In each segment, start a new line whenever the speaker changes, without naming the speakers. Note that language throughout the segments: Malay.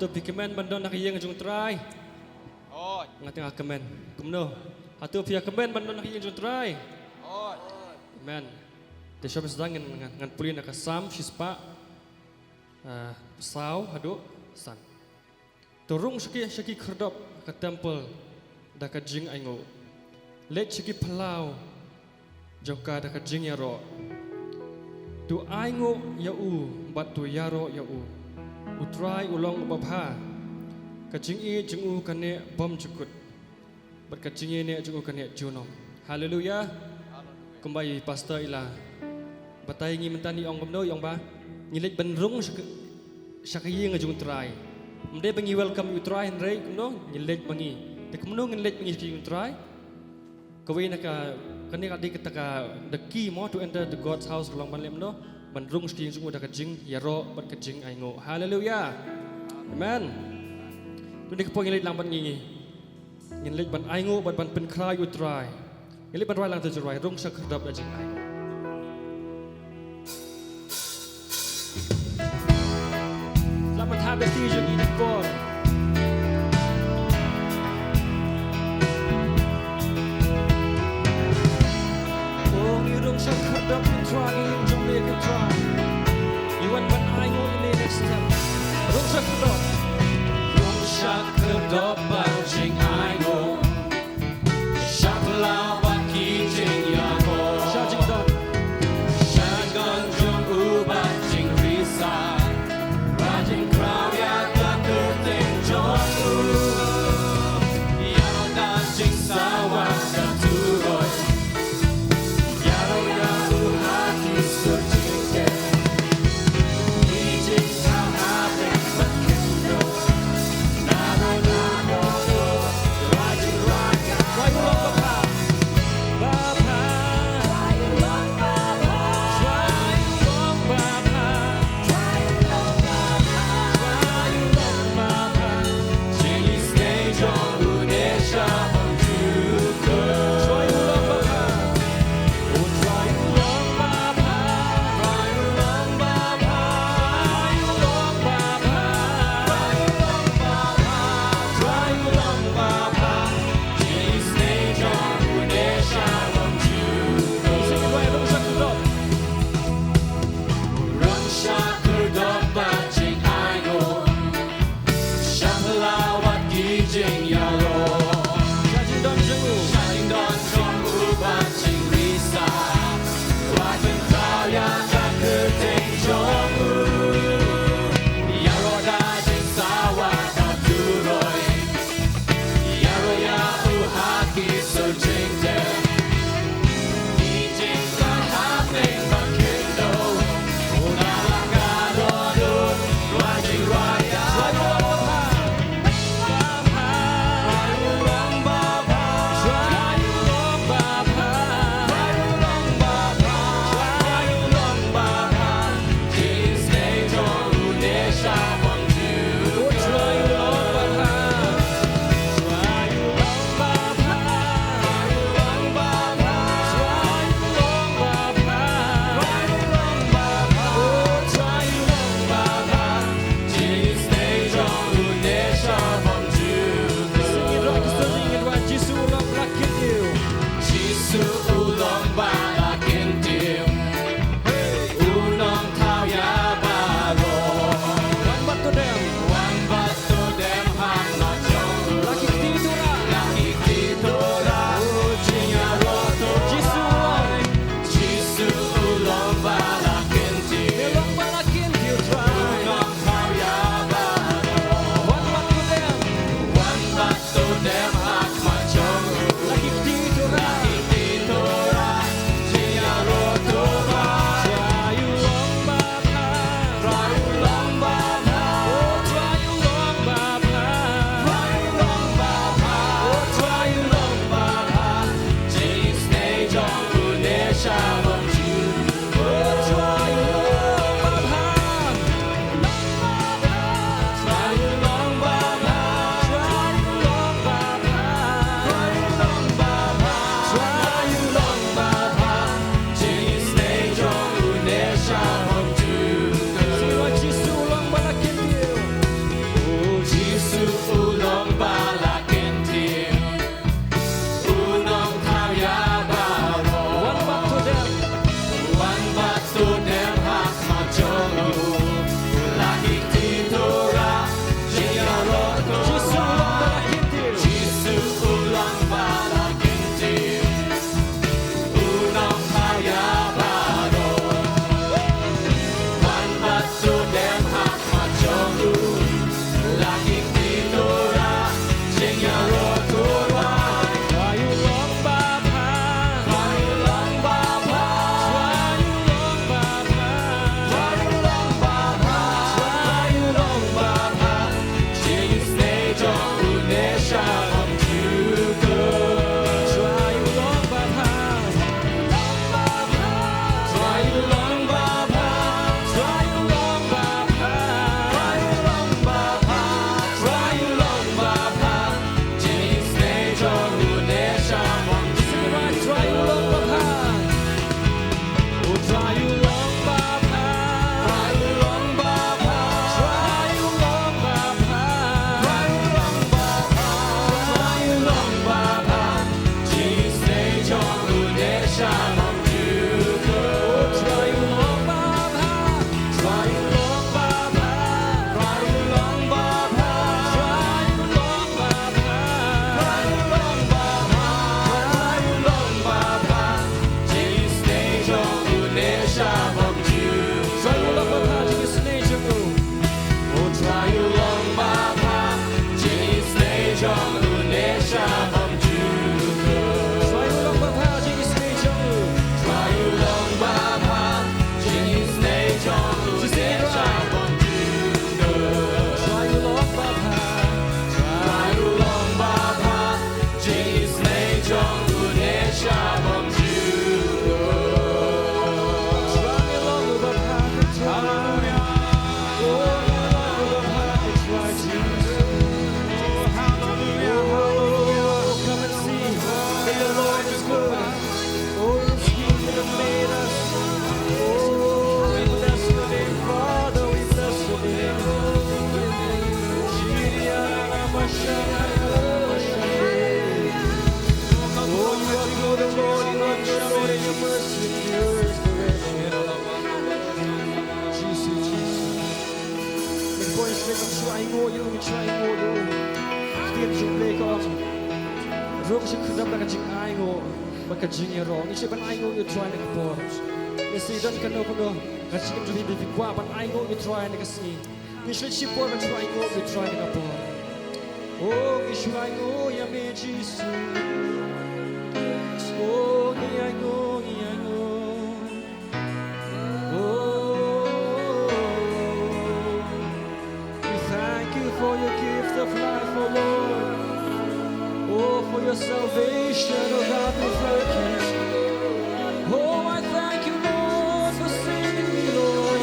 Hatu pi kemen bandon nak yang jung try.
Oi.
Ngateng kemen. Kumno. Hatu pi kemen bandon nak yang jung try.
Oi.
Amen. Te shop sedang ngan pulin nak sam shispa. Sau hadu san. Turung shaki kherdop ke temple dak jing aingo. Let shaki pelau. Joka dak jing yaro. Tu aingo ya bat tu yaro ya Utrai ulong babha. Kajing jing kane bom cukut. Bat kajing ne jing kane junom. Haleluya. Kembali pastor ila. Batai ngi mentani ong gomno yong ba. Ngilik benrung syakayi ngajung try. Mde bangi welcome you try and rei gomno ngilik bangi. Te gomno ngilik bangi you try. Kawai naka kani kadi ketaka the key mo to enter the God's house long ban lemno. Bandrung ski jung dak jing yaro bat kajing aingo. Haleluya. Amen. Tu dik po ngilik lang ban ngi. Ngilik ban aingo bat ban pen krai you try. Ngilik ban rai lang tu try rung sak dap jing aingo. Selamat habis jung ini por. Oh, ni rung sak dap try jung le ke try. You want ban aingo ini next step. Rung sak dap. Rung sak dap jing aingo. Sak lao bat ki jing yago. Sak jing dap. Sak gon jung ubat jing risa. Rajin crown ya tak kerti try ngô đô tiền dùng lê con rong chỉ khơi đập là cái chinh ai ngô mà cái chinh nhà rong chỉ ban ai ngô you try này cái bò you see dan kan no kono cái chinh dùng đi qua ban ai ngô you try này cái gì you should chỉ bò ban try ngô you try này cái bò oh you should ai ngô ya me Jesus oh ni ai ngô for your gift of life, oh Lord. Oh, for your salvation, oh God, we thank you. Oh, I thank you, Lord, for saving me, Lord.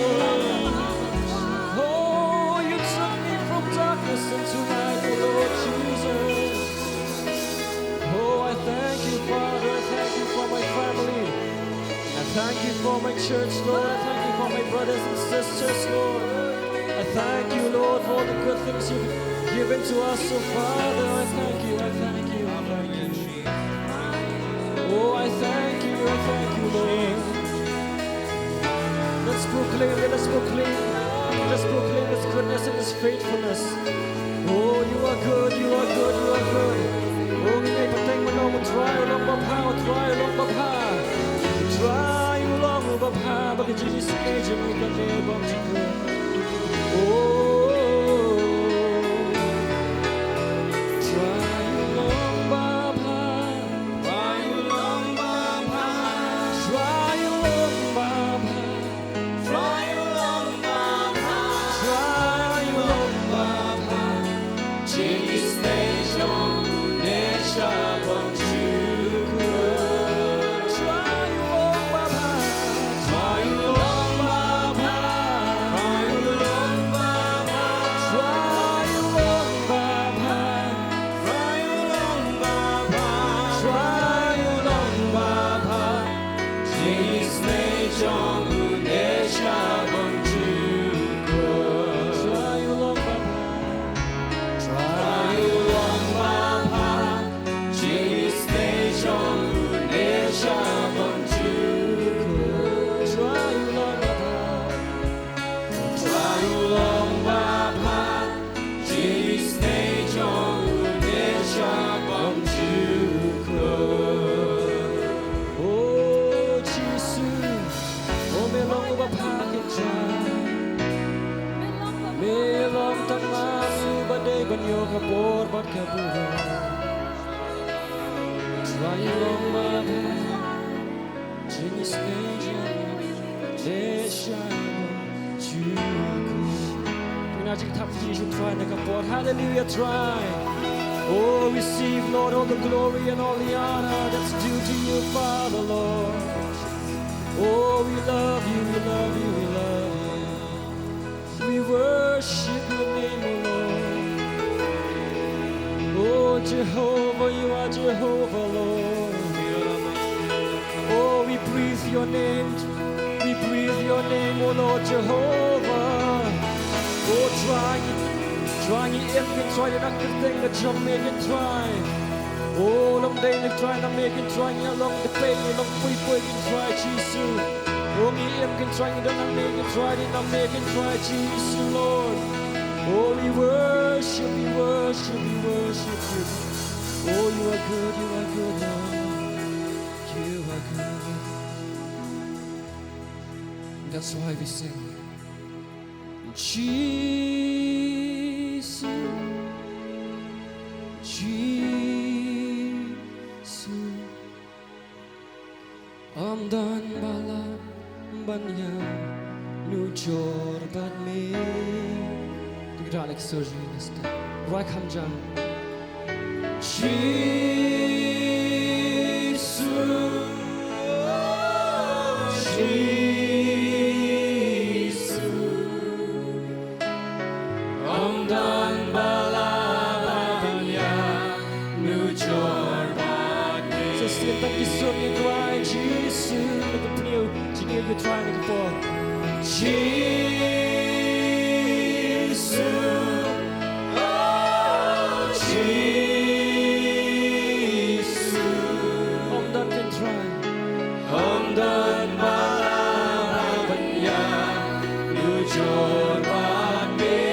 Oh, you took me from darkness into light, oh Lord Jesus. Oh, I thank you, Father. I thank you for my family. I thank you for my church, Lord. I thank you for my brothers and sisters, Lord. I thank you, Lord, for all the good things you've given to us, so Father, I thank you, I thank you, I thank you. Oh, I thank you, Lord. Let's proclaim His goodness and His faithfulness. Oh, you are good, you are good, you are good. Oh, we may patay mo long try long babha, try long babha, but Jesus age and we can live on to good. Oh, try long babha, try long babha, try long babha, try long babha, try long babha. Jesus nation, nation of Judah. Try long babha, try long babha, try long babha, try long babha, try long babha, try long babha. Jesus nation, nation of Judah. Try long babha, try long babha. Jesus nation, nation of Judah. Try long babha, try long babha. Jesus nation, nation of Judah. Oh Jesus, oh me long babha can try. Me long tang mamu badai banyo kapor bat kapur. Try long babha, Jesus nation, nation of Judah. Now you have to try the kapor. Hallelujah, try. Oh, receive, Lord, all the glory and all the honor that's due to you, Father, Lord. Oh, we love you, we love you, we love you. We worship your name, oh Lord. Oh, Jehovah, you are Jehovah, Lord. Oh, we breathe your name, oh Lord Jehovah. Oh, try it in, try it, I can think that you're making try. Oh, long day, you try, I'm making try, long the pain, long we can try, Jesus. Oh, me, can try, then I'm making try, Jesus, Lord. Oh, we worship you. Oh, you are good, Lord. You are good. That's why we sing. Jesus, amdan bala banya nujor bat me. Tidak like surgery this time. Right ham jam. Jesus, amdan bala banya nujor bat me. So still tak isun ni dry Jesus. Look at you, you try to go. Jesus, oh Jesus, I'm done can try. I'm done malabanya nujor bat me.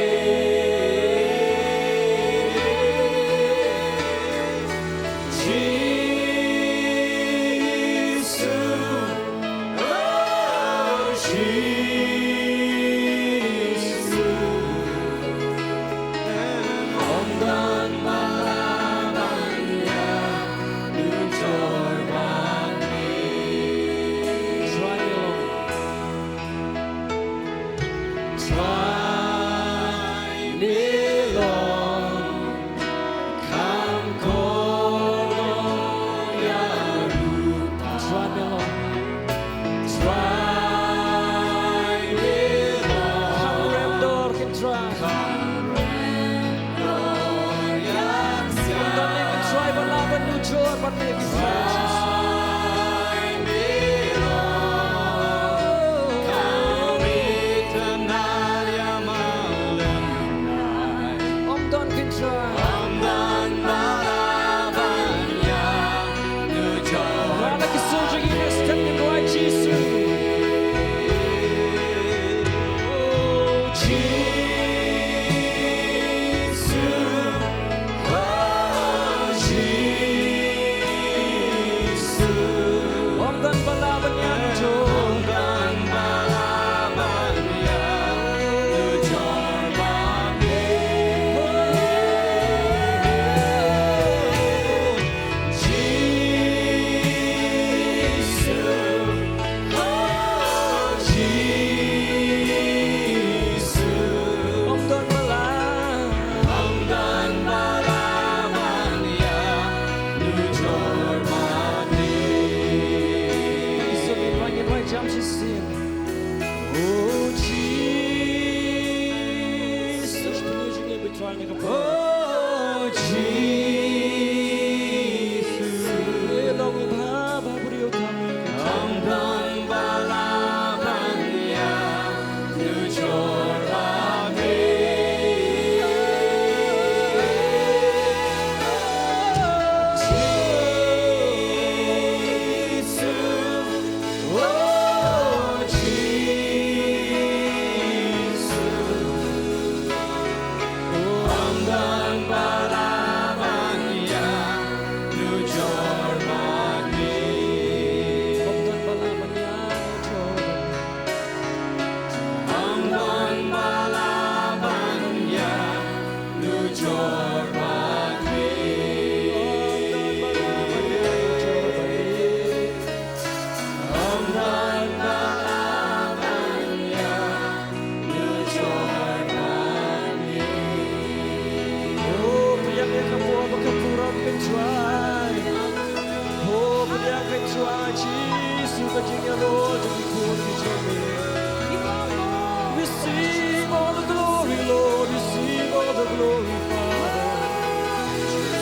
Receive all the glory, Lord. Receive all the glory, Father.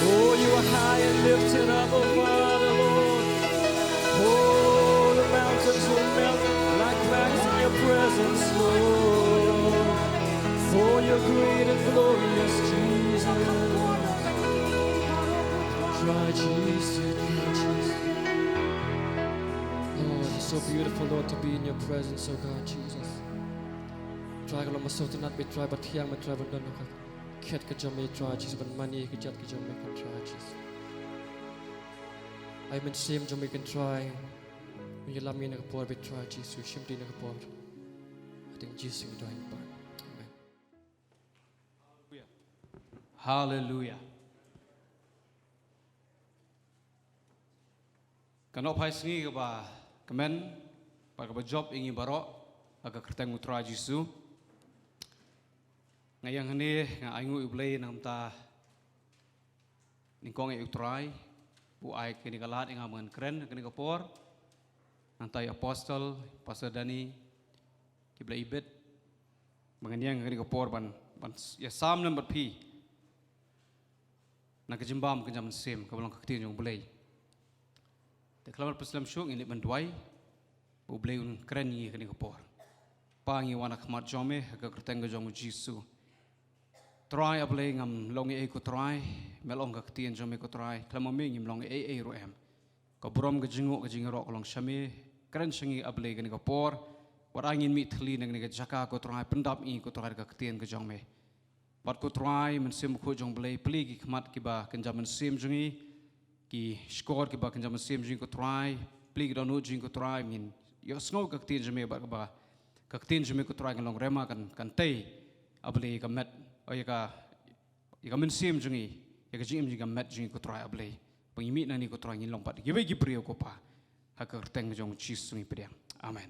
Oh, you are high and lifted up, oh Father, Lord. Oh, the mountains will melt like wax in your presence, Lord. Oh, you're great and glorious, Jesus. Try Jesus, try Jesus. Lord, it's so beautiful, Lord, to be in your presence, oh God, Jesus. Try kalau masuk tu nak try bertiang, try berdon, kiat kerja try Jesus, bermani kerja kerja kan try Jesus. I mean same jom kan try. Menyelam ini kapor try Jesus, shimdi nak kapor. I think Jesus yang doain par. Amen.
Hallelujah. Kanop hai sengi ke ba kemen ba ke job ingi barok aga kerteng utra Jesu. Ngayang ni nga aingu iblay nam ta ningkong e utrai bu ai kini kalat inga men keren kini kapor nantai apostol pastor Dani kibla ibet menganyang kini kapor ban ya sam number pi nak kejimbam kenjam sem kabalang kaktin yung belay. Deklamar Islam syuk ini menduai bu belay un keren ni kini kapor. Pangi wana khmat jome ka kerteng jong Jesu. Try ablay ngam longi e ko try melong kaktin jome ko try klamami ngim longi e ro em. Ka brom ka jingro kolong syame keren syangi ablay kini kapor. Warangin mi thli nang ni jaka ko try pendap i ko try ka kaktin ka jome. Pat ko try mensim ko jong belay pli ki khmat ki ba kenjam mensim jongi ki skor ki ba kenjam mensim jing ko try pli ki donu jing ko try min yo sngo kaktin jome ba keketin jumi kutrai ngalong rema kan tei abli ka met o ya ka mensim jungi ya ka jingim jinga met jungi kutrai abli pengimi nani kutrai ngilong pat gibe gibrio ko pa ha ka teng jong chis sungi pediang amen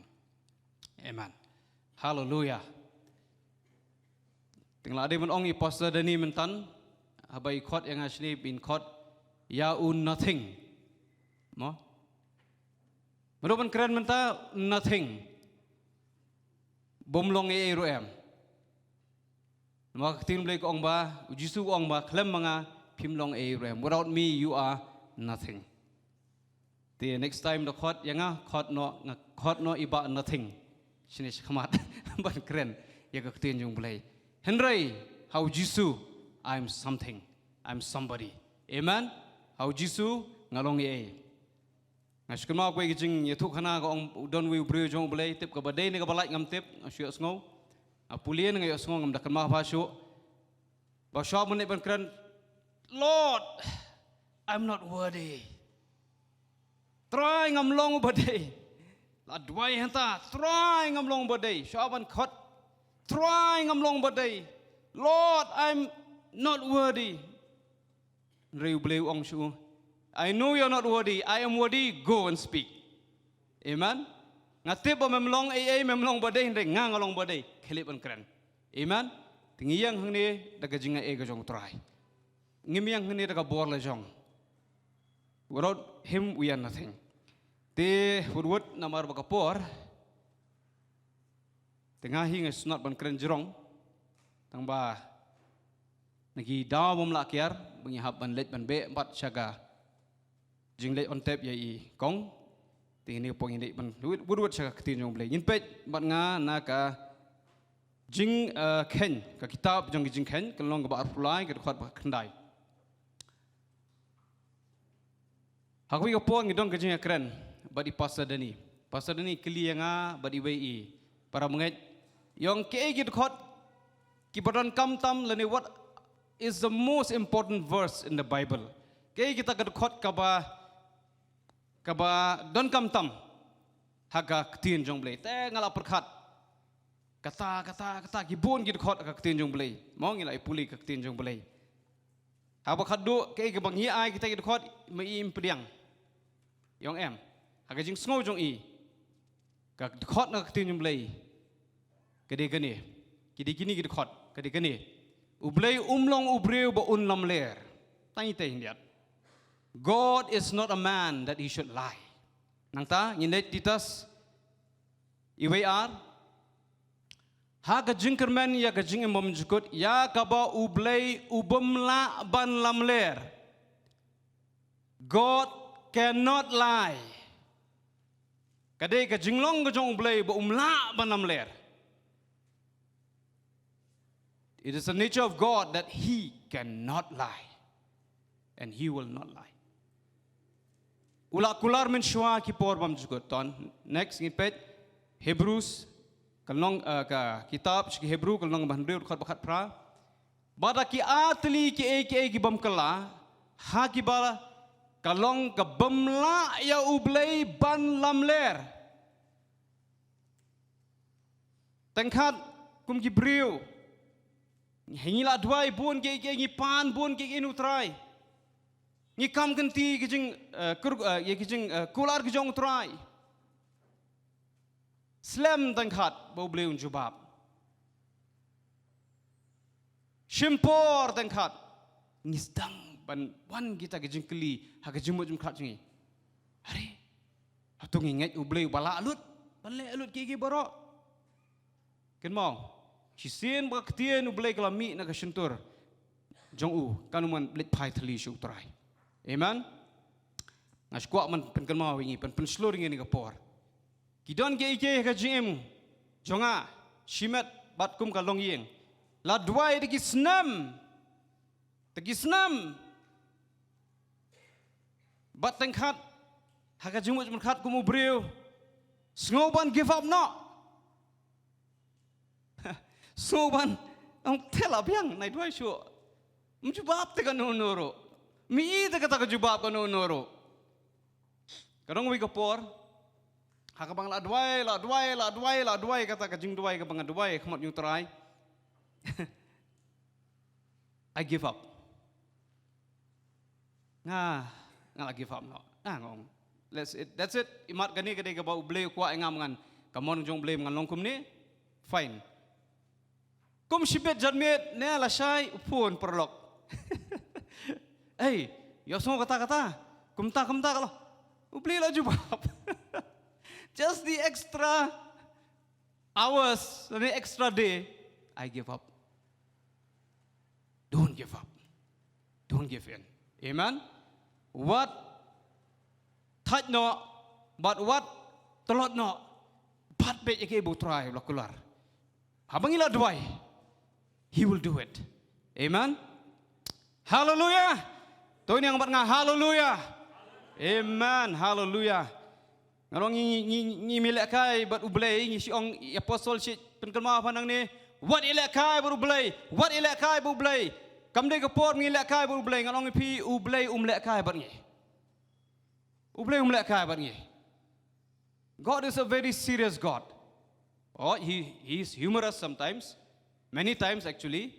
amen hallelujah tinggal ada men ongi pastor dani mentan habai khot yang asni bin khot ya nothing mo merupakan keren menta nothing bomlong ro em maka tin blai ko ong ba jisu ong ba klem manga pimlong ro em without me you are nothing the next time the khot yanga khot no iba nothing sini khamat ban keren ya ka tin jung blai henry how jisu I'm something I'm somebody amen how jisu ngalong Sekarang aku ingin yetuk hana ko ang don we brio jong belai tip ka badai ni ka balai ngam tip asyuk sngau apulian ngai sngau ngam dak mah basu basya menit ban kran Lord I'm not worthy try ngam long badai la dwai hanta try ngam long badai syaban khot try ngam long badai Lord I'm not worthy reu belai ong shu I know you're not worthy. I am worthy. Go and speak. Amen. Ngatip ba memlong memlong badai hindai ngang along badai kelip an keren. Amen. Tingiyang hangni daga jinga ga jong try. Ngimiyang hangni daga bor la jong. Without him we are nothing. Te hurwut namar bakapor. Tengah hing sunat ban keren jerong. Tang ba nagi daw bom lakyar bangihap ban let ban be 4 syaga. Jing lệ on tep yai kong ting ni pong ini ban wud sa ketin jong blai in pet bat nga na ka jing ken ka kitab jong jing ken kalong ba arpulai ka khot ba khandai hakwi ka pong idong ka jing kren ba di pastor dani kli nga ba di wei para menget yong ke git khot ki badan kam tam lani what is the most important verse in the Bible ke kita ka khot ka ba don kam tam haga ketin jong blai te ngala perkhat kata gibun gid khot ka ketin jong blai mong ilai puli ka ketin jong blai haba khadu ke bang hi ai kita gid khot mai im pediang yong em haga jing sngo jong ka khot na ketin jong blai kede gani kidi kini gid khot kede gani ublai umlong ubreu ba un lam ler tai te hindiat God is not a man that he should lie. Nangta nyinet titas IWR ha ka jingkermen ya ka jing imam jukut ya ka ba ublay ubamla ban lamler. God cannot lie. Kadai ka jinglong ka jong ublay ba umla ban lamler. It is the nature of God that he cannot lie and he will not lie. Ula kular men shwa ki por bam jugot ton next ngipet Hebrews kalong ka kitab ki Hebrew kalong bandri khat bakhat pra bada ki atli ki bam kala ha ki bala kalong ka bamla ya ublay ban lamler tengkhat kum ki briu hingila dwai bun ki pan bun ki inutrai ni kam ganti kijing kular kijong try slam tangkhat bo bleun jubab shimpor tangkhat nisdang ban wan kita kijing keli ha kijimut jum khat jingi hari atung inget ubleu bala alut ban le alut ki boro ken mong sisien ba ketien ublei kalami na ka shintur jong u kanuman blit pai thali shu try amen ngas kuat man pen mau wingi pen seluring ini kapor kidon ke ike ka jim jonga shimet batkum kalong yeng la dwai de kisnam bat tengkhat haga jumut man khat kumu breu sngoban give up no sngoban ang tela biang nai dwai shu mjubab te kan noro mi ite kata ka jubab ka noro kadang wi kapor Hakabang la duai kata kajing duai kabang duai kemat new try. I give up. Nga give up no. Ngong. That's it. Imat gani kadai ka ba ublay kwa ngam ngan. Kamon jong blame ngan longkum ni. Fine. Kum sibet janmet ne la syai upun perlok. Hey, yo semua kata-kata. Kumta kalau. Ublay la jubab. Just the extra hours, the extra day, I give up. Don't give up. Don't give in. Amen? What touch no, but what telot no, but bet yake ibu try lakular. Habang ila duai, He will do it. Amen? Hallelujah. Tuh ini yang nga hallelujah. Amen. Hallelujah. Ngalong ni milek kai bat ublay ni siong apostol si penkelma panang ni what ilek kai bat ublay what ilek kai bat ublay kamde kapor milek kai bat ublay ngalong pi ublay umlek kai bat ni ublay umlek kai bat ni. God is a very serious God. Oh, he is humorous sometimes, many times actually.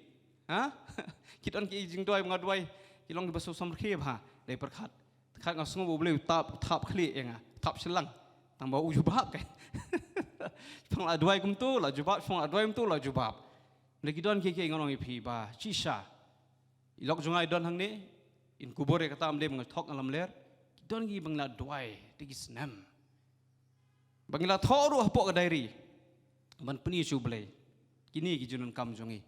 Kita ki jing doi ngadoi kilong di basu samrkhib dai perkhat khat ngasung ublay tap khli enga tap selang tambah ujubab kan. Pang adwai kum tu la jubab, pang adwai kum tu la jubab. Lagi don ke ngolong ipi ba cisha. Ilok jungai don hang ni in kubore kata amde mengatok alam ler. Don gi bangla dwai tigis nam. Bangla thoru hapok ka diary. Man peni chu blai. Kini gi junun kam jongi.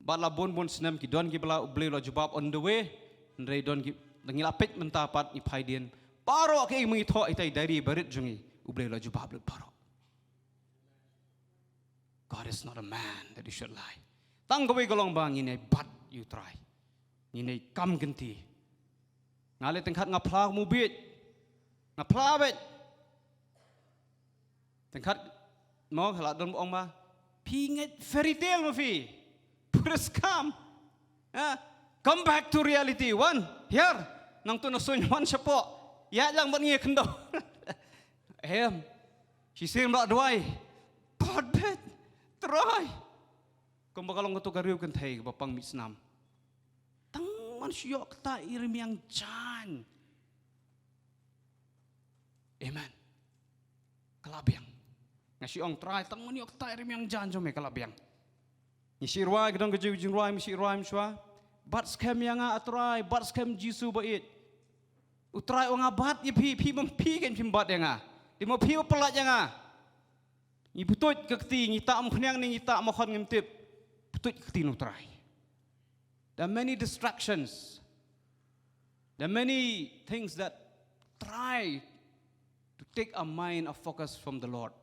Bala bon snam ki don gi bala blai la jubab on the way. Ndrei don gi ngila pet mentapat ni phaidien. Paro ke mengi tho itai dari barit jungi ublay la jubab lut paro. God is not a man that he should lie. Tang gawai golong bang ini but you try. Ini kam genti. Ngale tengkat ngapla mubit. Ngapla bet. Tengkat mau halat don ong ma pinget fairy tale movie. Pures come. Come back to reality. One here nang tu nasun one siapa. Ya lang berngi kendo. Si sim rak duai. Podbet. Try. Kung bakalong ko to kariw kan thay bapang misnam. Tang manusia kata irim yang jan. Amen. Kalabiang. Ngasi ong try tang manusia kata irim yang jan jome kalabiang. Ni sirwai gedang kejiw jingwai mi sirwai miswa. Bat scam yang atrai, bat scam jisu bait. Utrai orang abat ye pi mempi kan pimbat yang di mau pi pelat yang ni putut kekti ni tak mkhniang ni tak makhon ngimtip putut kekti utrai. There are many distractions. There are many things that try to take our mind or focus from the Lord.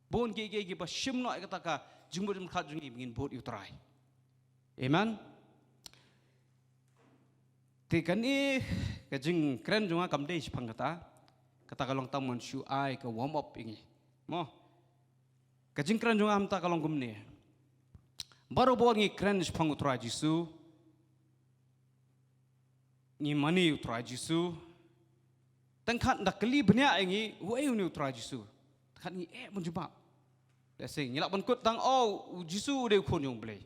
Bon ge ba shimno kata ka jumbo khat jungi bingin bot utrai. Amen. Tikan kajing keren juga kamde sipang kata kalong tamun shu ai ka warm up ingi mo kajing keren juga amta kalong gumne baru bawa ngi keren sipang utra jisu ngi mani utra jisu tengkat ndak keli benya ingi wei uni utra jisu tengkat ngi menjebak lesing ngilak benkut tang oh jisu de khonyong blei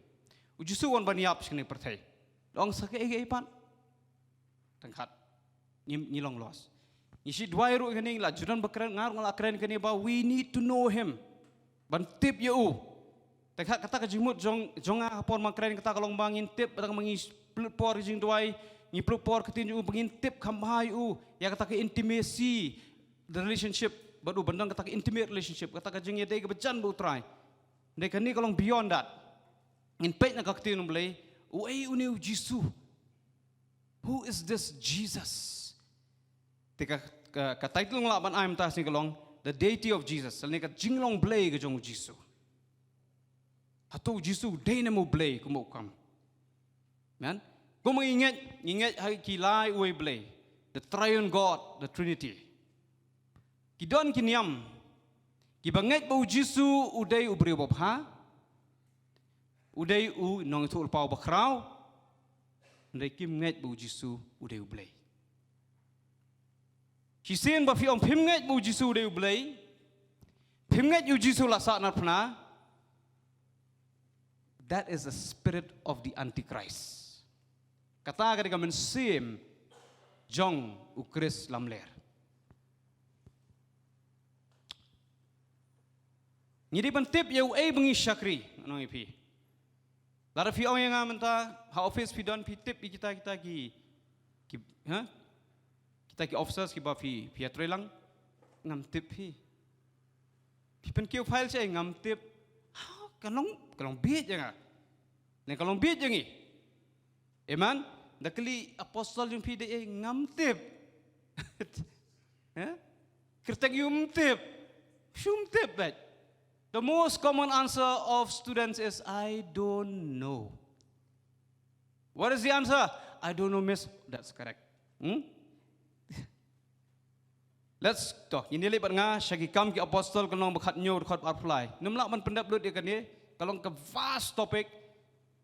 jisu wan baniap sini pertai dong sake pan tengkat ni long loss. Isi dua ru kini la juran bekeren ngar ngala keren kini ba we need to know him. Ban tip you. Tengkat kata kejimut jong hapon makren kata kalong bangin tip batang mangi plut por jing duai ni plut por ketinju bangin tip kambahai ya kata ke intimacy the relationship baru bandang kata ke intimate relationship kata ke jing ye dei ke bejan bu try. Dei kini kalong beyond that. In pet na kaktin blai uai uniu jisu. Who is this Jesus? Tika ka title ngla ban aim tas ni kalong the deity of Jesus. Salni ka jinglong blay ke jong Jisu. Hatu Jisu day na mo blay kumukam. Man, kung ingat hai kilai uwe blay the triune God, the Trinity. Kidon kiniam kibanget bau Jisu uday ubri bobha. Uday u nong tu ulpau bakrau. Ndai kim nget bu Jisu udah ublay. Chỉ xin bà phi ông phim ngay bù Giêsu đều lấy phim ngay yu Giêsu là sao nát phna. That is the spirit of the Antichrist. Kata ketika mensim jong ukris lamler. Jadi bentip yau bengi syakri nong ipi. Lara fi orang yang menta ha office fi don fi tip kita ki ha kita ki officers ki ba fi atrelang ngam tip fi pen kiu file saya ngam tip kalong bit jangan ne kalong bit jangi amen dakli apostol yung fi de ngam tip ha kertek yum tip shum tip bet. The most common answer of students is, I don't know. What is the answer? I don't know, miss. That's correct. Let's talk. Ini lebat nga, syagi kam ki apostol kanong bakat nyo, bakat apply. Numlak man pendap lut dia kan ni, kalong ke vast topic,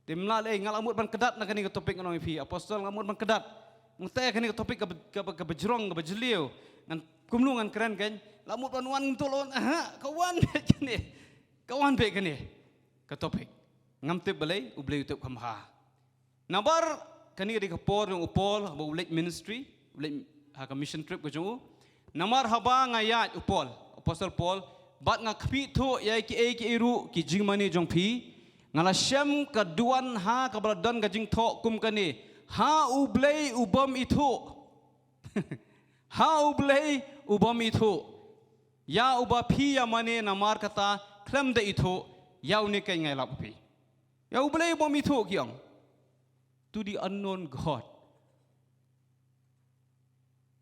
dimla le ngalamut man kedat na kani ke topik kanong ipi. Apostol ngamut man kedat. Mungtay kani ke topik ke bejrong, ke bejeliu. Ngan kumlungan keren kan. Lamut panuan ngtulon, kawan kani. Kawan baik kani. Ke topik. Ngamtip balai, ublay utip kamha. Nabar kani di kapor yung upol, haba ulit ministry, ulit haka mission trip ko jungo. Namar haba ngayat upol, Apostle Paul, bat nga kapito yay ki iru ki jingmani jong pi, ngala syam kaduan ha kabaladan ka jing to kum kani, ha ublay ubam itu. Ha ublay ubam itu. Ya uba pi ya mane namar kata klam de itu ya unik kay ngay lapi. Ya ublay ubam itu kiyang. To the unknown God.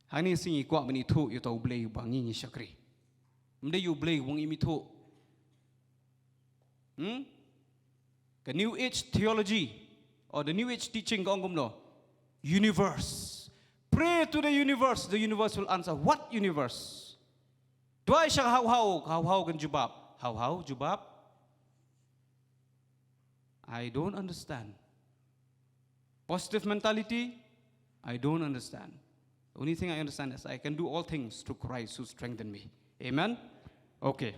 Hani singi kwa mani itu yu tau ublay bangi ni syakri. Mde yu ublay wong imitu. The New Age theology or the New Age teaching kong kumno. Universe. Pray to the universe will answer. What universe? Dua siya how kan jubab. How jubab? I don't understand. Positive mentality? I don't understand. The only thing I understand is I can do all things through Christ who strengthened me. Amen? Okay.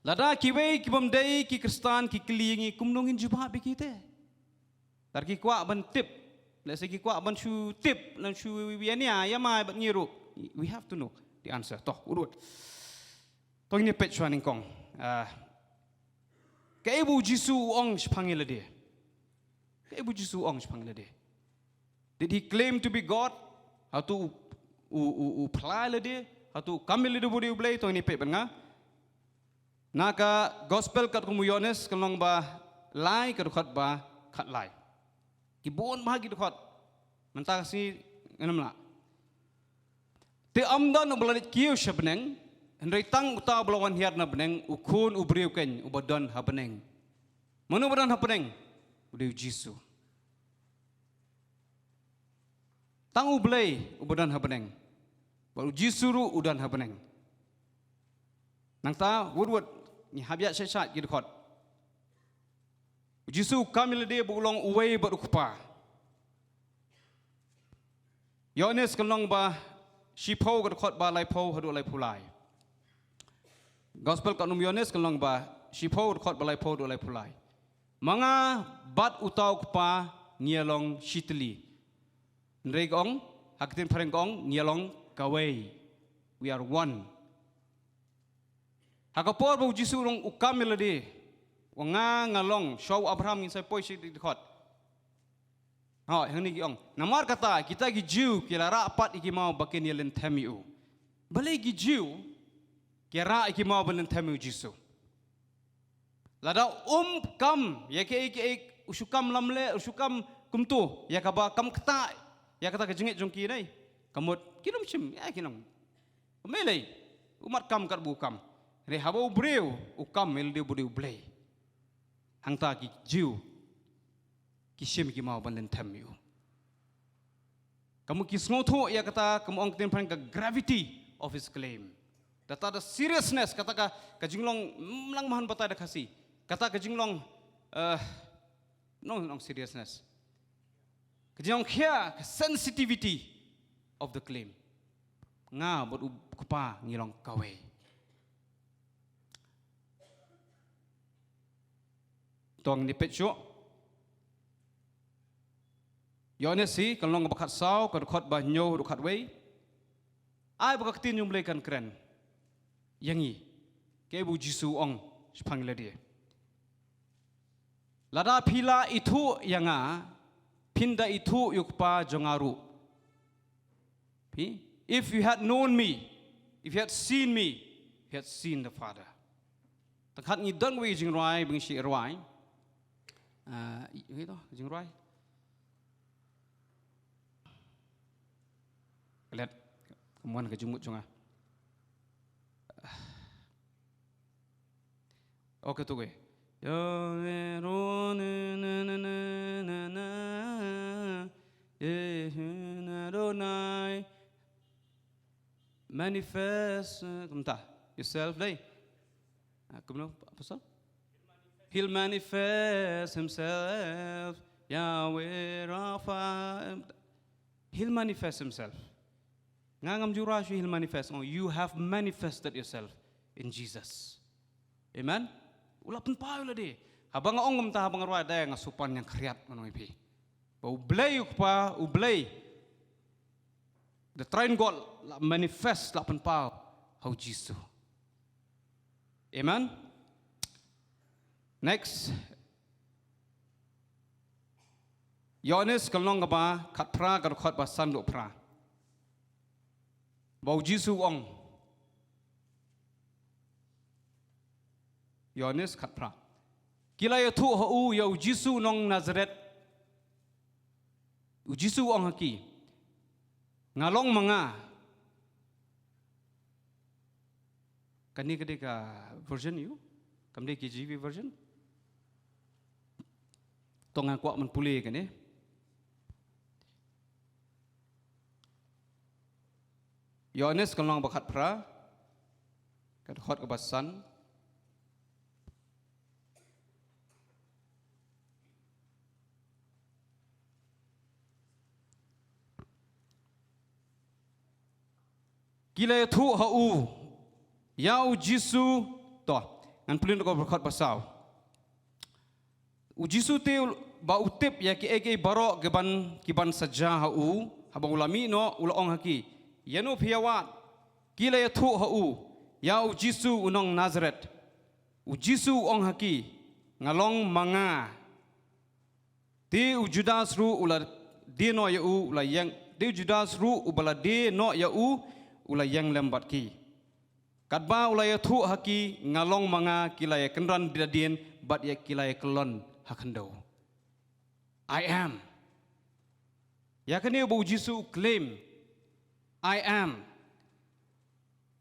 Lada kiway kibamday ki Kristan ki kilingi kumnungin jubab bikite. Tar ki kwa ban tip. Let's say ki kwa ban shu tip lan shu wiania yamai bat ngiru. We have to know the answer. Toh urut. Toh ini pet shuaning kong. Kaibu Jisu ong shpangil dia. Kaibu Jisu ong shpangil dia. Did he claim to be God? How to apply le dia? How to kamil le budi ublay? Toh ini pet benga. Naka gospel kat kumuyones kalong ba lai kat ba kat lai. Kibon bahagi dekat. Mentah si enam lah. Te amdan ubladit kiu sebeneng. Hendai tang utah belawan hiar na beneng. Ukun ubriu ken ubadan ha beneng. Mana ubadan ha beneng? Udiu Jisu. Tang ublay ubadan ha beneng. Baru Jisu ru udan ha beneng. Nang ta wud ni habiat syat gitu kot. Jisu kamil dia bulong uway berukupa. Yohanes kelong ba shipau kot ba lai pau hadu lai pulai. Gospel kat Yohanes kelong ba shipau kot ba lai pau hadu lai pulai. Manga bat utau kupa nialong shitli. Nregong hakitin parengong nialong kawai. We are one. Hakapor ba Jisu long ukamil dia. Wanga ngalong show Abraham in say poisi di dekat. Ha, yang ni giong. Namar kata kita gi Jew kira rapat iki mau bakin yelen temiu. Balai gi Jew kira iki mau belen temiu Jisu. Lada kam ya ke usukam lamle usukam kumtu ya kaba kam kata ya kata kejengit jongki nai. Kamut kinum sim ya kinum. Melai umat kam kat bukam. Re habo breu ukam mel dia budi ublay. Hang ta ki Jew ki sim ki mau ban temiu. Kamu ki snotho ya kata kamu ong tin pang gravity of his claim. Data the seriousness kata ka jinglong mlang mahan bata da kasi. Kata ka jinglong no seriousness. Ka jinglong kia sensitivity of the claim. nga bot kupa ngilong kawe. Tong ni petjo. Yones si kalong bakat sau kadukot ba nyo dukat we. Ai bakak tin yung belikan keren. Yangi ke bu Jisu ong sepangila dia. Lada pila itu yanga pinda itu yukpa jongaru. If you had known me, if you had seen me, you had seen the Father. Takhat ni dang we jing rai bing shi rai. Gitu jing rai. Lihat kemuan ke jumut jonga. Oke tu gue. Manifest, kemuntah yourself leh. Kemudian apa sah? He'll manifest himself, Yahweh Rapha. He'll manifest himself. Ngangam jurashu he'll manifest. Oh, you have manifested yourself in Jesus. Amen. Ulah pun payu lah deh. Habang ongom tah habang arwah ada yang asupan yang kriat manoi pi. Bau belai ukpa ublay. The train God manifest lah pun payu how Jesus. Amen. Next. Yohanes kalong apa kat pra kadukot ba sanduk pra. Bau Jesus ong. Yohanes kat pra. Kila ya tu hu ya Jisu nong Nazaret. Jisu ong haki. Ngalong mga. Kani kedika version you? Kamde KJV version? Tongan kuat menpulih kan eh? Yohanes kalong bakat pra. Kadukot kebasan. Kila tu hau yau Jisu toh ngan pelin ko berkat pasau u Jisu te ba utip ya ki ege baro kiban saja hau habang ulami no ulaong haki yanu phiawat kila tu hau yau Jisu unong Nazaret u Jisu ong haki ngalong manga te u Judas ru ular de no ya u la yang de Judas ru ubala de no ya u ulai yang lembat ki. Kadba ulai tu haki ngalong manga kilai kenran bidadien bat ya kilai kelon hakendo. I am. Ya kene bu Jisu claim I am.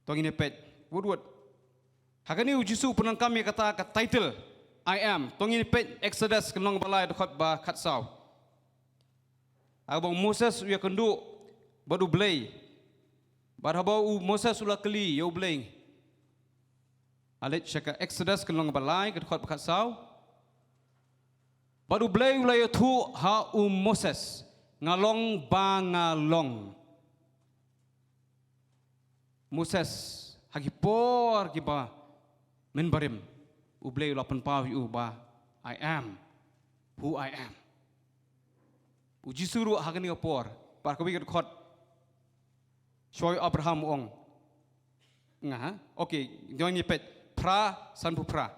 Tong ini pet word. Hakane u Jisu penang kami kata title I am. Tong ini pet Exodus kenong balai dekat ba katsau. Abang Moses ya kendu badu blay. Barhabau Moses ulah keli yo bling. Alet syaka Exodus kelong balai kedekot pekat sau. Baru blay ulah yo tu ha Moses ngalong bangalong. Moses hagipor kiba menbarim. Ublay ulah penpaw yu ba I am who I am. Uji suruh hagani kapor. Par kabi kedekot Shoy Abraham ong. Ngah, okay. Jangan nyepet pra sanpu pra.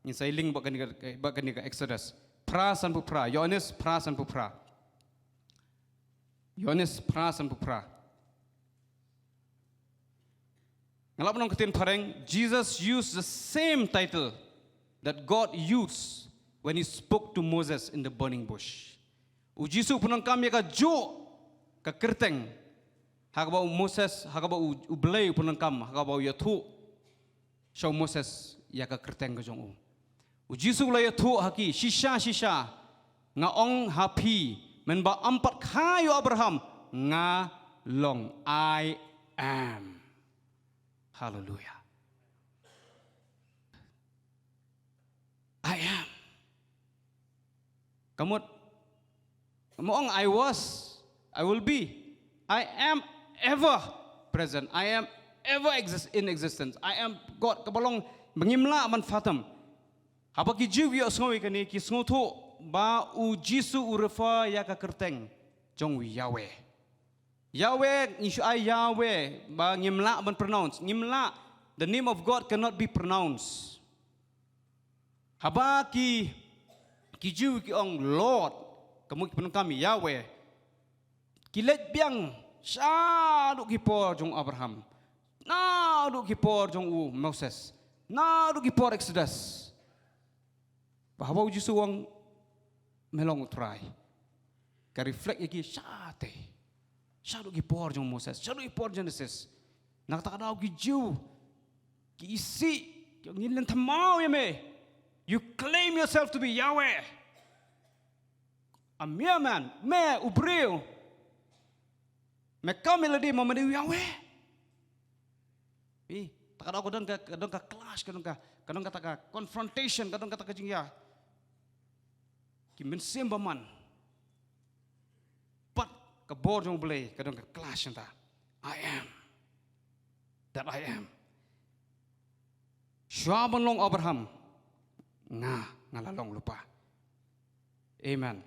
Ini saya link bagan ke Exodus. Pra sanpu pra. Yohanes pra sanpu pra. Yohanes pra sanpu pra. Ngalap nong ketin pareng. Jesus used the same title that God used when He spoke to Moses in the burning bush. Ujisu punang kami ka jo ka kerteng. Hakabau Moses, hakabau ublay punangkam, hakabau yatu. Shaw Moses ya ka kerteng ka jong. Ujisu la yatu haki shisha nga ong happy menba ampat kayo Abraham nga long I am. Hallelujah. I am. Kamu ong I was, I will be. I am ever present. I am ever in existence. I am God kabalong mengimla man fatam. Haba ki jiw yo sngoy kani ki sngoto ba u Jisu urefa ya ka kerteng jong Yahweh. Yahweh isyu ay Yahweh ba ngimla man pronounce. Ngimla, the name of God cannot be pronounced. Haba ki jiw ki ong Lord kamu ki kami Yahweh. Kilet biang sya duk kipor jong Abraham. Na duk kipor jong Moses. Na duk kipor Exodus. Bahawa Jisu wang melong utrai. Ka reflect iki syate. Syaduk kipor jong Moses. Syaduk kipor Genesis. Nak tak ada ki jiu. Ki isi ki ngilen tamau ya me. You claim yourself to be Yahweh. A mere man, me ubreu. Me kami ladi mamadi Yahweh. Tak ada kadang ka clash, kadang kata ka confrontation, kadang kata ka jingya. Ki mensemba man. Pat ka borjong belay, kadang ka clash enta. I am. That I am. Syaban long Abraham. Ngalalong lupa. Amen.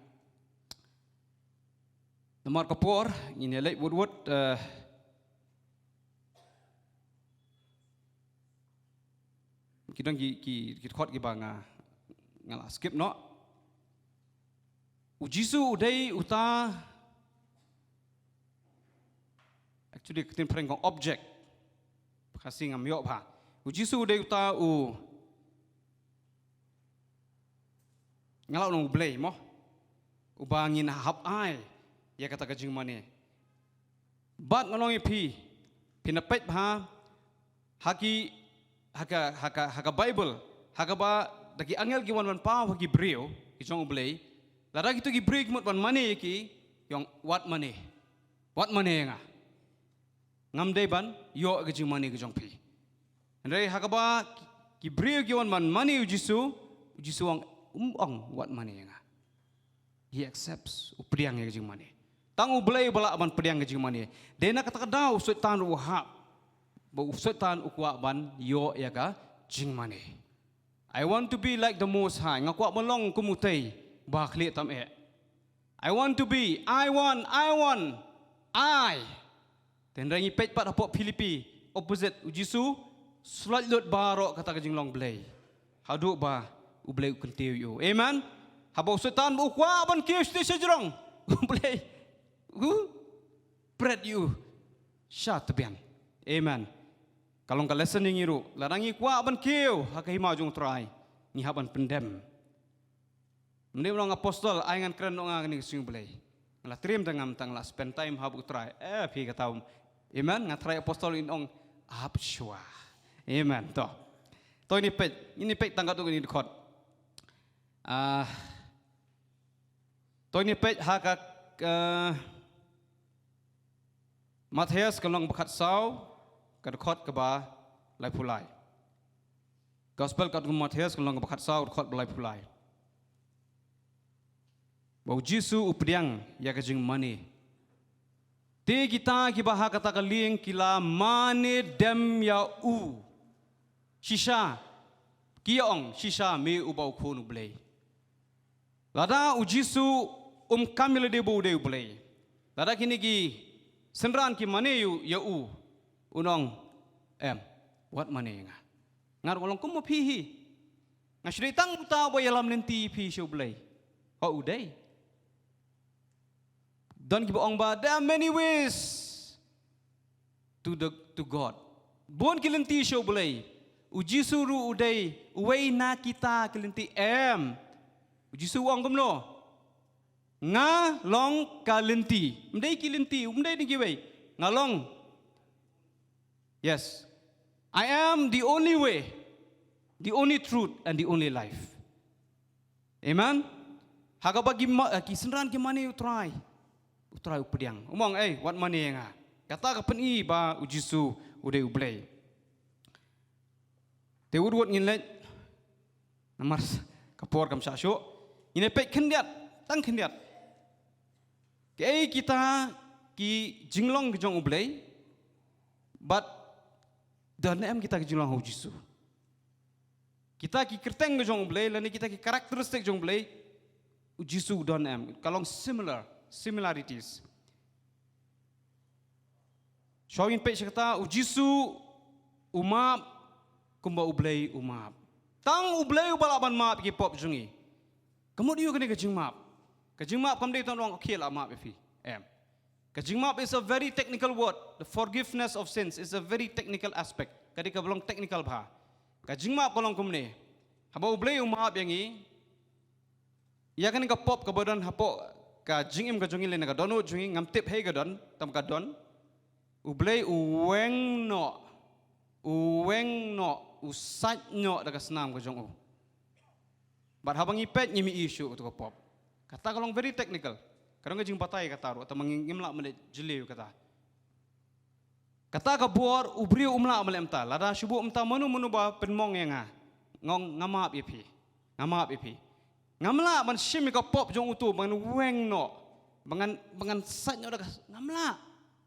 Nomor kapor, ini late wood kita khot banga ngala skip no. Ujisu udai uta actually kita pernah ngong object kasih ngamyo pa. Ujisu udai uta ngala nong blay mo ubangin hap ai ya kata kajing mane. Bat ngalong ipi pinapet ha haka Bible haka ba daki angel giwan man pa hagi breo kijong blay lara gitu gi break mot man mane ki yung what mane nga ngamday ban yo kajing mane kijong pi andai haka ba ki breo giwan man mane ujisu ang what mane nga he accepts upriang ya kajing mane tang ublay bala ban priang kajing mane dena kata daw setan ruha ba setan ukwa ban yo ya ka jing mane. I want to be like the Most High. Ngakwa malong kumutay ba kli tam e. I want. Tenrangi pet pat apok Filipi opposite ujisu selalut baro kata kajing long blay. Hadu ba ublay kentiu yo. Amen. Habau setan ukwa ban kius ti sejrong. Ublay. Pret you. Syat tebian. Amen. Kalau ka listening iru, larangi kwa ban kiu hakahima jung try. Ni haban pendem. Mendem long apostol aingan keren nga ni sing belay. Ngala trim tangam tang la spend time habu try. Pi kataum. Amen. Ngatry apostol in ong apshwa. Amen. To ini pet tangkat tu ni dikot. To ini pet hakak Matius kalong bakat saw kadkhot kaba lai pulai. Gospel kat Matius kalong bakat saw kadkhot lai pulai. Bau Jisu upriang ya kajing mani. Te kita ki baha kata kaling kila mane dem ya Shisha kiong shisha me ubau khonu blay. Lada ujisu kamile de bo de blay. Lada kini ki senran ki mane ya unong what mane nga. Ngar walong kumo pihi. Ngasri tang uta bo yalam nenti pi show blay. Ho uday. Don ki boong ba there are many ways to God. Bon kilenti show blay. Uji suru uday way na kita kilenti Uji suwang kumno. Nga long kalenti. Mday kilenti, mday ni giway. Nga long. Yes. I am the only way, the only truth, and the only life. Amen? Hagabagi kisenran ki mani utray. Utray upediang. Umong what mani nga. Kata kapan ba ujisu uday ublay. Te urut nginlet namar kapor kam syasyo. Ini pek kendiat, tang kendiat. Kita ki jinglong jong ublay. But dan em kita kejulang hau Jisu. Kita ki kerteng ke jong blay, lani kita ki karakteristik jong blay, Jisu dan em. Kalong similarities. Showin page kata Jisu umap kumba ublay umap. Tang ublay ubalaban map ki pop jongi. Kamu diu kene kejing map. Kejing map kam dei tong dong okay lah map ifi. Em. Kejing map is a very technical word. The forgiveness of sins is a very technical aspect. Kadi ka belong technical bah. Kejing map kolong kumne. Haba ublay umap yang i. Ya kan ka pop ka badan hapo ka jingim ka jongi le na ka dono jongi ngam tip hey ka don tam ka don. Ublay uweng no. Usat no daga senam ka jong u. But habang ipet nyimi issue to ka pop. Kata kalong very technical. Kadang ngajing patay kata ro atau mangimla mele jeliu kata. Kata ka buar ubriu umla mele emta. Lada syubu emta manu ba penmong yang ngong ngamap ipi. Ngamap ipi. Ngamla man shimi ka pop jong utu man weng no. Bangan satnya daga ngamla.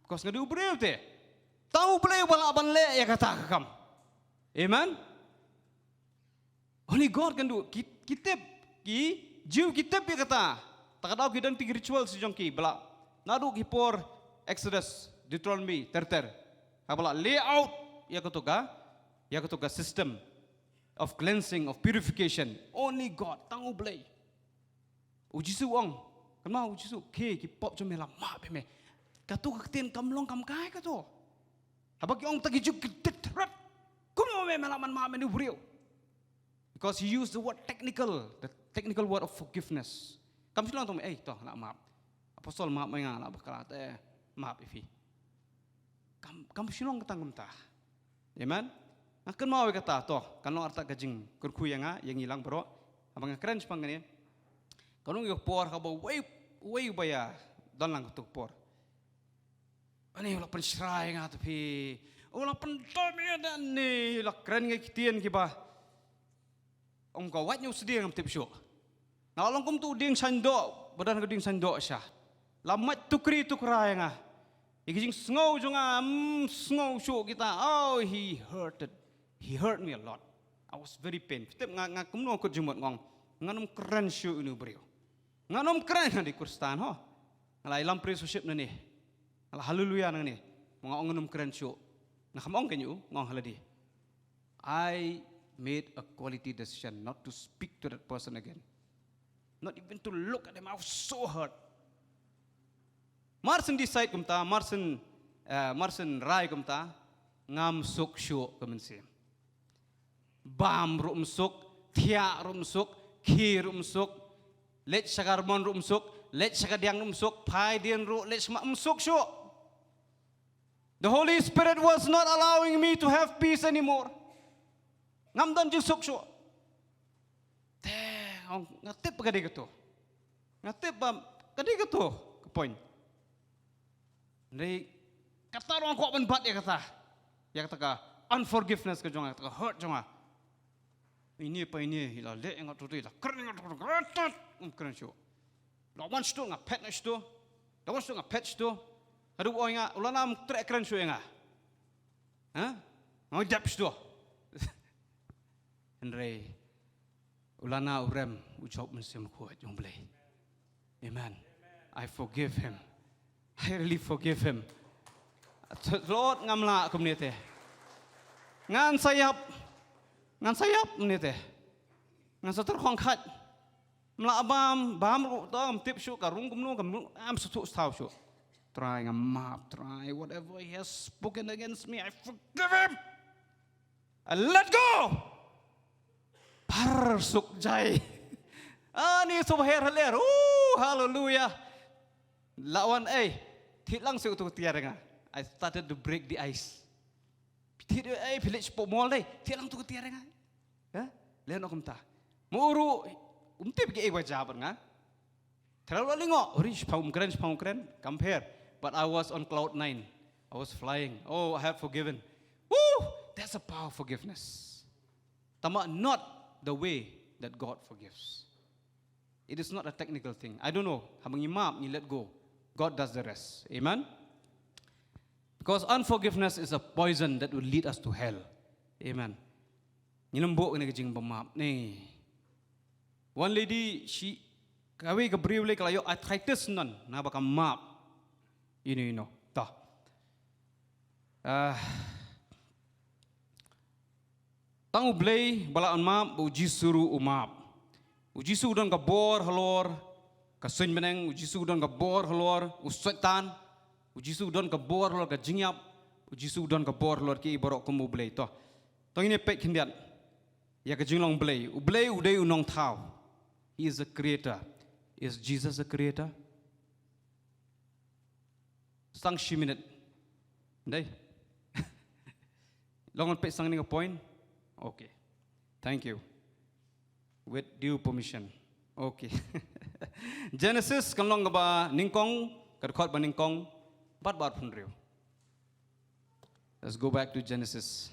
Kos ngadi ubriu te. Tahu boleh bala ban le ya kata kam. Amen. Only God can do. Kitab Jew kitab ya kata. Takadaw kidan tig ritual si jongki bala. Nadu kipor Exodus, Deuteronomy, terter. Habala layout ya katuga system of cleansing, of purification. Only God tangu blay. Ujisu wong. Kenapa ujisu? Ki pop jomela ma peme. Katu kaktin kamlong kam kai kato. Habak yung tagijuk kitrat. Kuno me malaman ma menu brio. Because he used the word technical, the technical word of forgiveness. Kam silang tong toh nak maaf. Apostol maaf mengang nak berkala maaf ifi. Kam silang ketang ta. Amen. Akan mau kata toh kalau arta gajing kurku yang hilang bro. Abang keren sepang ni. Kalau ngok por kau way baya dan lang tuk por. Ani ulah penserai nga tapi ulah pentom ya dan ni ulah keren nga kitian kiba. Ong kau watnya sedia ngam tip show. Nah long kum tu ding sando badan ka ding sando siya. Lamat tukrai nga. Igijing sngow jonga sngow show kita. Oh he hurt me a lot. I was very pain. Tip nga kumno ko jumot ngong. Nganom keren show ini brio. Nganom keren di kurstan ho. Ngalai lam priestship na ni. Hallelujah nang ni. Mga ongonum keren show. Nakamong kanyo ngong haladi. I made a quality decision not to speak to that person again. Not even to look at them. I was so hurt. Marsen decide kumta, Marsen rai kumta, ngam suk show kumensi. Bam rumsuk, tia rumsuk, ki rumsuk, let sagarmon rumsuk, let sagadiang rumsuk, pai dian ru, let sma rumsuk show. The Holy Spirit was not allowing me to have peace anymore. Ngam dan jusuk show. Ngatip kadi gitu. Ngatip kadi gitu. Ke point. Dari kata orang kok benbat ya kata. Ya kata ka unforgiveness ke jonga, kata hurt jonga. Ini apa ini? Ila le ngat tu ila keren ngat tu gratat. Keren show. Lawan sto ngap pet sto. Lawan sto ngap pet sto. Aduh orang nga ulanam trek keren show nga. Ha? Ngajap sto. Andre ulana urem ucap mensim kuat jong blay. Amen. I forgive him. I really forgive him. Lord ngamla community. Ngan sayap community. Ngan sater khongkhat. Mla bam tam tip shu karung kumnu am sutu stau shu. Try ngam try whatever he has spoken against me, I forgive him. I let go. Parsuk jai. Ni subher haler. Hallelujah. Lawan thilang su tu tiar nga. I started to break the ice. Village po mall dai. Thilang tu tiar nga. Ha? Len akum ta. Muru umtip gi wajaban nga. Terlalu lingo. Orish paum keren. Compare. But I was on cloud 9. I was flying. Oh, I have forgiven. Woo! That's a power of forgiveness. Tama not the way that God forgives. It is not a technical thing. I don't know. Habang imam, you let go. God does the rest. Amen? Because unforgiveness is a poison that will lead us to hell. Amen. Nilambok ni kajing pemap ni. One lady, she kawi kebriu le kalayo arthritis nan, na baka map. Ini tah. Tang ublay bala map uji suru umap. Uji suru dan kabor halor, kasun meneng uji suru dan kabor halor, uswetan, uji suru dan kabor halor kajingyap, uji suru dan kabor halor ki iborok kum ublay toh. Toh ini pek kindiat. Ya kajinglong ublay, ublay uday unong tau. He is a creator. Is Jesus a creator? Sang 10 minute. Day. Longan pek sang ni ka point. Okay. Thank you. With due permission. Okay. Genesis kan long ba ningkong kadkot ba ningkong bat pun riu. Let's go back to Genesis.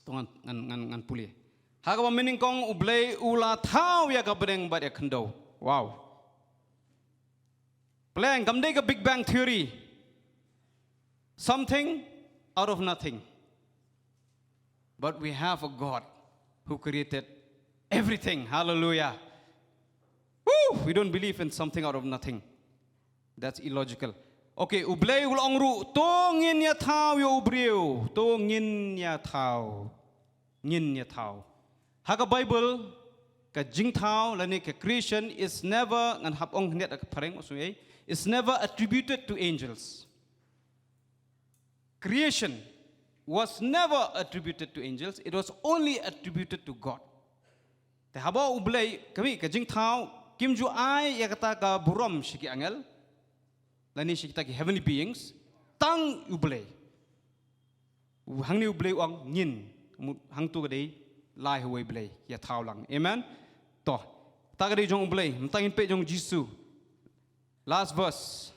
Tungan ngan puli. Haga ba ningkong ublay ula tau ya ka bedeng bat ya kendo. Wow. Plan kamdai ka Big Bang Theory. Something out of nothing. But we have a God who created everything. Hallelujah. Woo! We don't believe in something out of nothing. That's illogical. Okay, ublay ulong ru tongin ya tau yo ubriu. Tongin ya tau. Ngin ya tau. Haga Bible ka jing tau lani ka creation is never ngan hap ong net ka pareng maksudnya is never attributed to angels. Creation was never attributed to angels. It was only attributed to God. Te haba ublay kami kajing tau kim ju ai ya kata ka buram shiki angel. Lani shiki ta ki heavenly beings tang ublay. Hang ni ublay ang ngin hang tu kadai lai huai ublay ya tau lang. Amen. Toh ta kadai jong ublay mtangin pe jong Jisu. Last verse.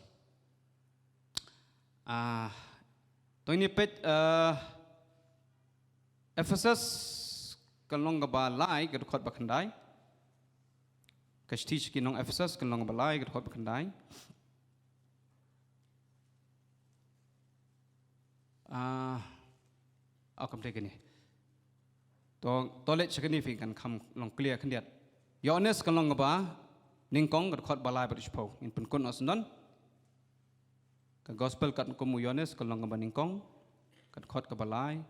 Toh ini pet Ephesus kalong ba lai kadukot ba kandai. Kashti kinong Ephesus kalong ba lai kadukot ba kandai. Kam take ni. Toilet chakani fi kan kam long clear kandiat. Yones kalong ba ningkong kadukot ba lai berishpo in penkun osnon. Ka gospel kat kumu Yones kalong ba ningkong kat khot ka balai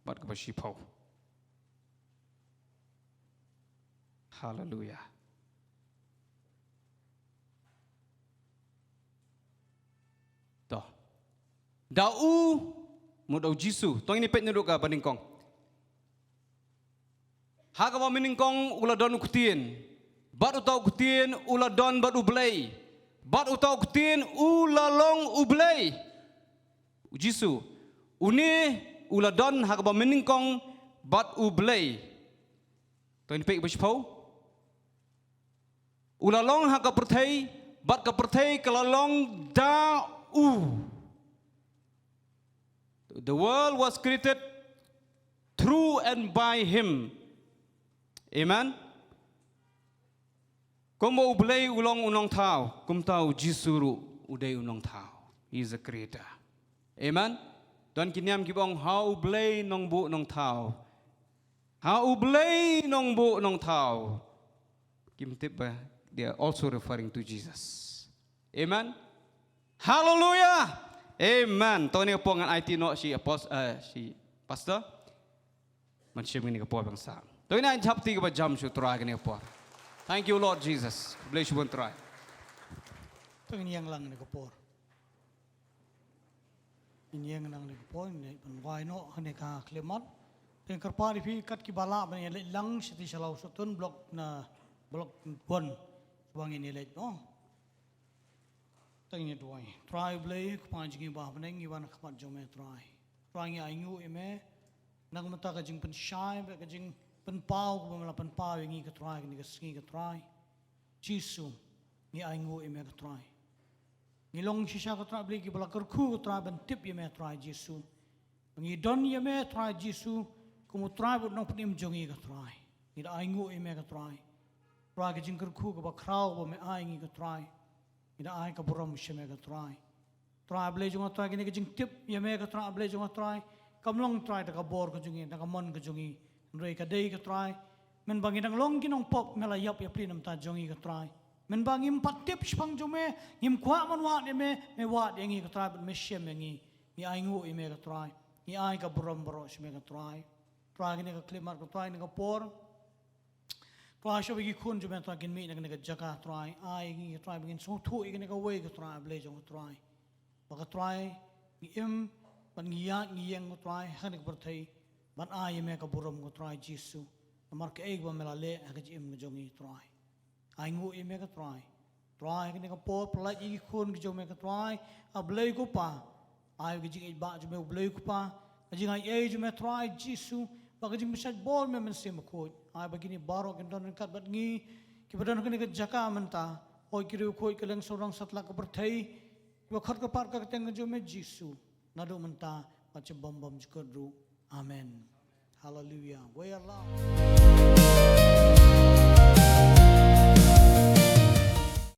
bat ka bashipau. Hallelujah. Toh. Dau mudau Jisu. Tong ini pet nuruk ka baningkong. Haga ba miningkong uladon kutin. Bat utau kutin uladon bat ublay. Bat utau kutin ulalong ublay. Jisu. Uni uladon haga ba miningkong bat ublay. Tong ini pet bashipau. Ulalong haga perthai bat ka perthai kalalong da'u. The world was created through and by Him. Amen. Kumbo ublay ulong unong tao, kumtao Jisuru uday unong tao. He is a creator. Amen. Don kiniam kibong ha ublay nong bu nong tao. Ha ublay nong bu nong tao. Kimtip ba? They are also referring to Jesus. Amen. Hallelujah. Amen. Tony po ngan IT no si pastor. Man siya ni kapo bangsa. Tony na chapti ka ba jam siya try kani kapo. Thank you Lord Jesus. Bless you one try.
Ito yang lang ni kapor. Inyang lang ni kapor ni panway no hane ka klemat. Teng karpari pi kat ki bala ban lang siti salaw sutun blok na blok 1 wang ini let no. Tengin tuai. Try blay kupanjing ba baneng iwan khamat jome try. Try ngi ayu eme nang mata ka jing pen shai ba ka jing pen pau ko mala pen pau ngi ka try ngi ka singi ka try. Jisu ngi ayu eme ka try. Ngi long shisha ka try blay ki bala kerku ka try ban tip eme try Jisu. Ngi don eme try Jisu kumu try bu nong penim jongi ka try. Ngi ayu eme ka try. Try ka jing kerku ka ba kraw ba me ai ngi ka try. Ina ai ka buram sheme ka try.
try beli junga try kini kejing tip ya me ka try beli junga try kamlong try ta ka bor ka jungi ta ka mon ka jungi roi ka dei ka try men bangi nang long kinong pop mela yap ya plinam ta jongi ka try men bangi empat tip spang jume ngim kwa man wa ne me wa de ngi ka try me shem ngi ni ai ngu i me ka try ni ai ka borom boro me ka try kini ka klimar ka try ni ka por try sho bigi kun jume try kin mi ni ka jaka try ai ngi try begin so thu i ni ka we ka try beli junga try baka try ni im ban ngiya ngiyeng ko try hanik berthai ban ai me ka borom ko try jisu amar ke ek ba mela le ha ka im jongi try ai ngu i me ka try ni ka por plai i kun ki me ka try a blei ko pa ai ki jing ba ju me blei ko pa jing ai e ju me try jisu ba ka jing misaj bol me men sim ko ai ba gini baro kin don kat bat ngi ki badan ka ni ka jaka menta oi ki ru ko ki leng sorang satla ka berthai wa khat ka par ka teng ju me jisu nado menta macam bom bom jukadru amen hallelujah we are love